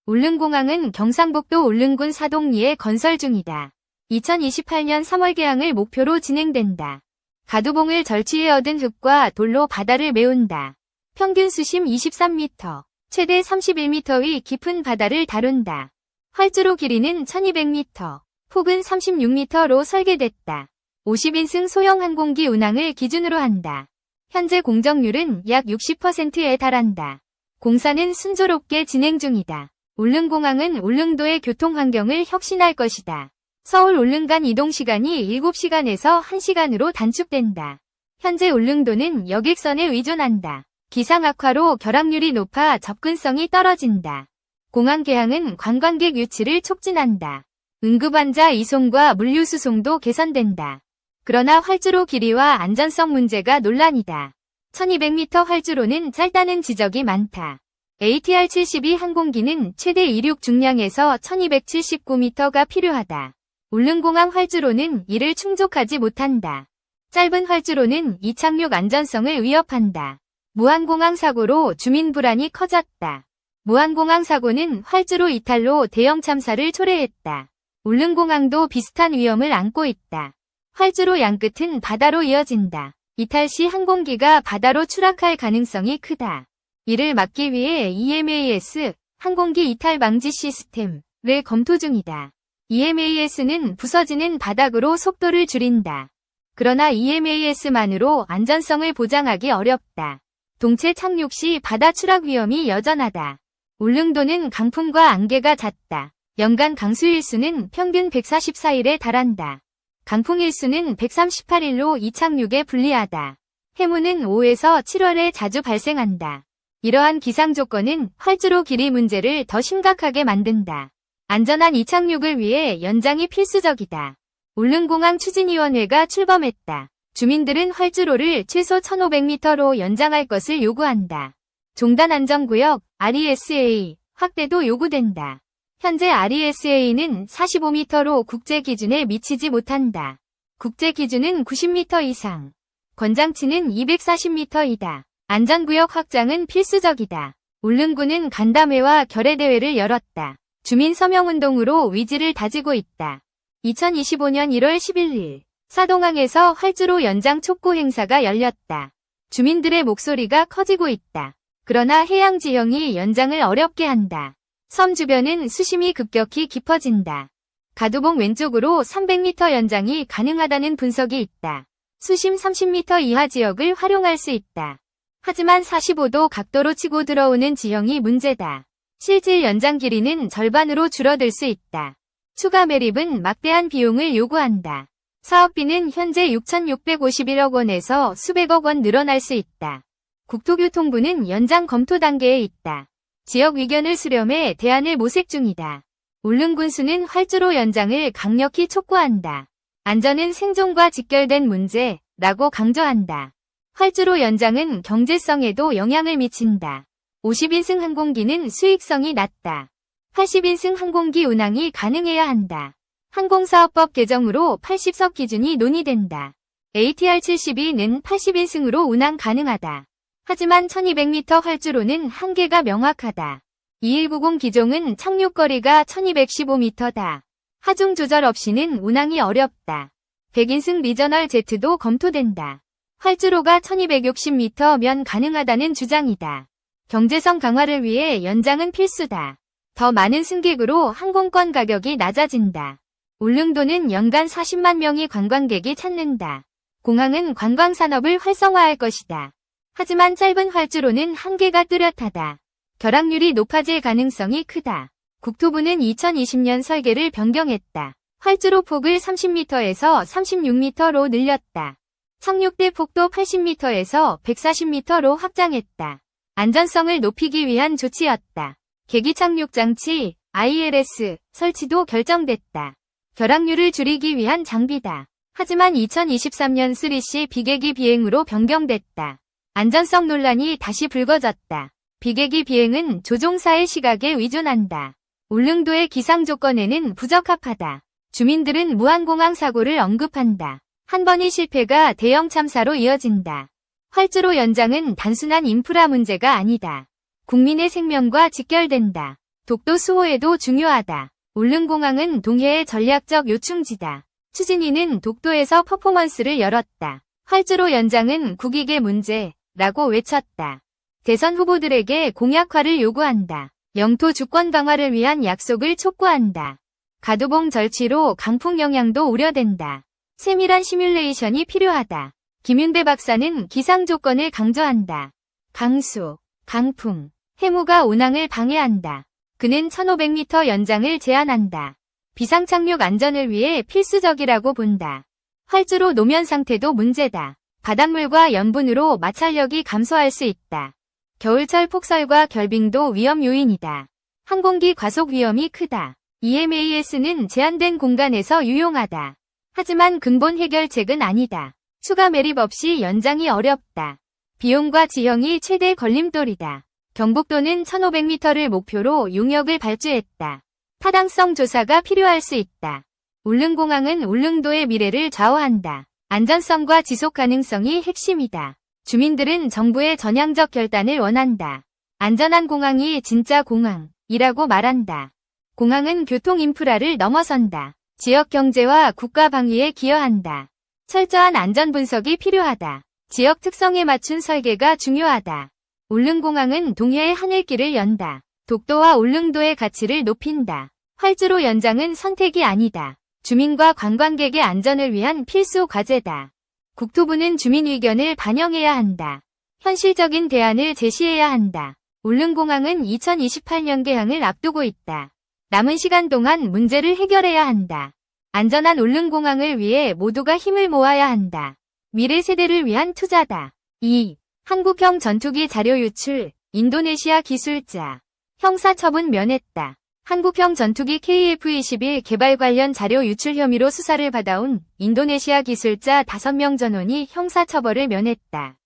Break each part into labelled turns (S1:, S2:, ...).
S1: 울릉공항은 경상북도 울릉군 사동리에 건설 중이다. 2028년 3월 개항을 목표로 진행된다. 가두봉을 절취해 얻은 흙과 돌로 바다를 메운다. 평균 수심 23m, 최대 31m의 깊은 바다를 다룬다. 활주로 길이는 1200m, 폭은 36m로 설계됐다. 50인승 소형 항공기 운항을 기준으로 한다. 현재 공정률은 약 60%에 달한다. 공사는 순조롭게 진행 중이다. 울릉공항은 울릉도의 교통환경을 혁신할 것이다. 서울 울릉 간 이동시간이 7시간에서 1시간으로 단축된다. 현재 울릉도는 여객선에 의존한다. 기상 악화로 결항률이 높아 접근성이 떨어진다. 공항 개항은 관광객 유치를 촉진한다. 응급환자 이송과 물류 수송도 개선된다. 그러나 활주로 길이와 안전성 문제가 논란이다. 1200m 활주로는 짧다는 지적이 많다. ATR-72 항공기는 최대 이륙 중량에서 1279m가 필요하다. 울릉공항 활주로는 이를 충족하지 못한다. 짧은 활주로는 이착륙 안전성을 위협한다. 무안공항 사고로 주민 불안이 커졌다. 무안공항 사고는 활주로 이탈로 대형 참사를 초래했다. 울릉공항도 비슷한 위험을 안고 있다. 활주로 양끝은 바다로 이어진다. 이탈 시 항공기가 바다로 추락할 가능성이 크다. 이를 막기 위해 EMAS, 항공기 이탈 방지 시스템을 검토 중이다. EMAS는 부서지는 바닥으로 속도를 줄인다. 그러나 EMAS만으로 안전성을 보장하기 어렵다. 동체 착륙 시 바다 추락 위험이 여전하다. 울릉도는 강풍과 안개가 잦다. 연간 강수 일수는 평균 144일에 달한다. 강풍 일수는 138일로 이착륙에 불리하다. 해무는 5에서 7월에 자주 발생한다. 이러한 기상 조건은 활주로 길이 문제를 더 심각하게 만든다. 안전한 이착륙을 위해 연장이 필수적이다. 울릉공항 추진위원회가 출범했다. 주민들은 활주로를 최소 1500m로 연장할 것을 요구한다. 종단 안전구역 RESA 확대도 요구된다. 현재 RESA는 45m로 국제 기준에 미치지 못한다. 국제 기준은 90m 이상. 권장치는 240m이다. 안전구역 확장은 필수적이다. 울릉군은 간담회와 결의대회를 열었다. 주민 서명운동으로 위지를 다지고 있다. 2025년 1월 11일 사동항에서 활주로 연장 촉구 행사가 열렸다. 주민들의 목소리가 커지고 있다. 그러나 해양 지형이 연장을 어렵게 한다. 섬 주변은 수심이 급격히 깊어진다. 가두봉 왼쪽으로 300m 연장이 가능하다는 분석이 있다. 수심 30m 이하 지역을 활용할 수 있다. 하지만 45도 각도로 치고 들어오는 지형이 문제다. 실질 연장 길이는 절반으로 줄어들 수 있다. 추가 매립은 막대한 비용을 요구한다. 사업비는 현재 6,651억 원에서 수백억 원 늘어날 수 있다. 국토교통부는 연장 검토 단계에 있다. 지역 의견을 수렴해 대안을 모색 중이다. 울릉군수는 활주로 연장을 강력히 촉구한다. 안전은 생존과 직결된 문제라고 강조한다. 활주로 연장은 경제성에도 영향을 미친다. 50인승 항공기는 수익성이 낮다. 80인승 항공기 운항이 가능해야 한다. 항공사업법 개정으로 80석 기준이 논의된다. ATR-72는 80인승으로 운항 가능하다. 하지만 1200m 활주로는 한계가 명확하다. 2190 기종은 착륙거리가 1215m다. 하중 조절 없이는 운항이 어렵다. 100인승 리저널 제트도 검토된다. 활주로가 1260m면 가능하다는 주장이다. 경제성 강화를 위해 연장은 필수다. 더 많은 승객으로 항공권 가격이 낮아진다. 울릉도는 연간 40만 명의 관광객이 찾는다. 공항은 관광산업을 활성화할 것이다. 하지만 짧은 활주로는 한계가 뚜렷하다. 결항률이 높아질 가능성이 크다. 국토부는 2020년 설계를 변경했다. 활주로 폭을 30m에서 36m로 늘렸다. 착륙대 폭도 80m에서 140m로 확장했다. 안전성을 높이기 위한 조치였다. 계기 착륙 장치 ILS 설치도 결정됐다. 결항률을 줄이기 위한 장비다. 하지만 2023년 3C 비계기 비행으로 변경됐다. 안전성 논란이 다시 불거졌다. 비계기 비행은 조종사의 시각에 의존한다. 울릉도의 기상 조건에는 부적합하다. 주민들은 무안공항 사고를 언급한다. 한 번의 실패가 대형 참사로 이어진다. 활주로 연장은 단순한 인프라 문제가 아니다. 국민의 생명과 직결된다. 독도 수호에도 중요하다. 울릉공항은 동해의 전략적 요충지다. 추진위는 독도에서 퍼포먼스를 열었다. 활주로 연장은 국익의 문제라고 외쳤다. 대선 후보들에게 공약화를 요구한다. 영토 주권 강화를 위한 약속을 촉구한다. 가두봉 절취로 강풍 영향도 우려된다. 세밀한 시뮬레이션이 필요하다. 김윤배 박사는 기상 조건을 강조한다. 강수, 강풍, 해무가 운항을 방해한다. 그는 1500m 연장을 제안한다. 비상착륙 안전을 위해 필수적이라고 본다. 활주로 노면 상태도 문제다. 바닷물과 염분으로 마찰력이 감소할 수 있다. 겨울철 폭설과 결빙도 위험 요인이다. 항공기 과속 위험이 크다. EMAS는 제한된 공간에서 유용하다. 하지만 근본 해결책은 아니다. 추가 매립 없이 연장이 어렵다. 비용과 지형이 최대 걸림돌이다. 경북도는 1500m를 목표로 용역을 발주했다. 타당성 조사가 필요할 수 있다. 울릉공항은 울릉도의 미래를 좌우한다. 안전성과 지속 가능성이 핵심이다. 주민들은 정부의 전향적 결단을 원한다. 안전한 공항이 진짜 공항이라고 말한다. 공항은 교통 인프라를 넘어선다. 지역 경제와 국가 방위에 기여한다. 철저한 안전 분석이 필요하다. 지역 특성에 맞춘 설계가 중요하다. 울릉공항은 동해의 하늘길을 연다. 독도와 울릉도의 가치를 높인다. 활주로 연장은 선택이 아니다. 주민과 관광객의 안전을 위한 필수 과제다. 국토부는 주민 의견을 반영해야 한다. 현실적인 대안을 제시해야 한다. 울릉공항은 2028년 개항을 앞두고 있다. 남은 시간 동안 문제를 해결해야 한다. 안전한 울릉공항을 위해 모두가 힘을 모아야 한다. 미래 세대를 위한 투자다. 2. 한국형 전투기 자료 유출, 인도네시아 기술자. 형사처분 면했다. 한국형 전투기 KF-21 개발 관련 자료 유출 혐의로 수사를 받아온 인도네시아 기술자 5명 전원이 형사처벌을 면했다.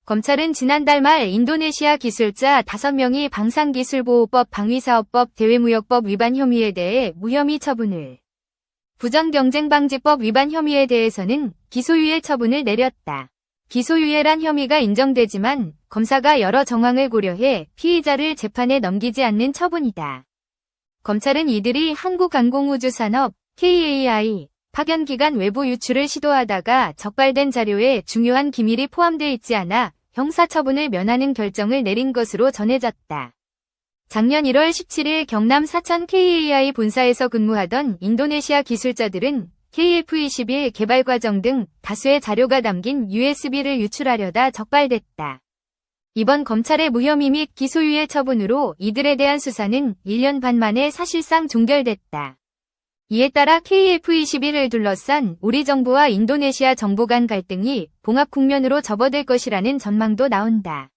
S1: 검찰은 지난달 말 인도네시아 기술자 5명이 방산기술보호법 방위사업법 대외무역법 위반 혐의에 대해 무혐의 처분을, 부정경쟁방지법 위반 혐의에 대해서는 기소유예 처분을 내렸다. 기소유예란 혐의가 인정되지만 검사가 여러 정황을 고려해 피의자를 재판에 넘기지 않는 처분이다. 검찰은 이들이 한국항공우주산업 KAI 파견 기간 외부 유출을 시도하다가 적발된 자료에 중요한 기밀이 포함되어 있지 않아 형사처분을 면하는 결정을 내린 것으로 전해졌다. 작년 1월 17일 경남 사천 KAI 본사에서 근무하던 인도네시아 기술자들은 KF-21 개발 과정 등 다수의 자료가 담긴 USB를 유출하려다 적발됐다. 이번 검찰의 무혐의 및 기소유예 처분으로 이들에 대한 수사는 1년 반 만에 사실상 종결됐다. 이에 따라 KF-21을 둘러싼 우리 정부와 인도네시아 정부 간 갈등이 봉합 국면으로 접어들 것이라는 전망도 나온다.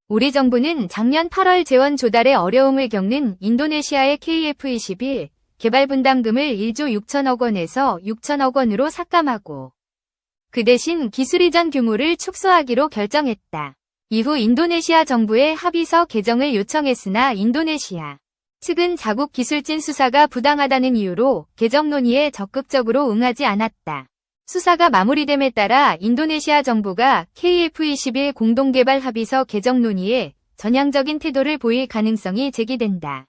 S1: 우리 정부는 작년 8월 재원 조달에 어려움을 겪는 인도네시아의 KF-21 개발 분담금을 1조 6천억 원에서 6천억 원으로 삭감하고 그 대신 기술 이전 규모를 축소하기로 결정했다. 이후 인도네시아 정부의 합의서 개정을 요청했으나 인도네시아 측은 자국 기술진 수사가 부당하다는 이유로 개정 논의에 적극적으로 응하지 않았다. 수사가 마무리됨에 따라 인도네시아 정부가 KF-21 공동개발 합의서 개정 논의에 전향적인 태도를 보일 가능성이 제기된다.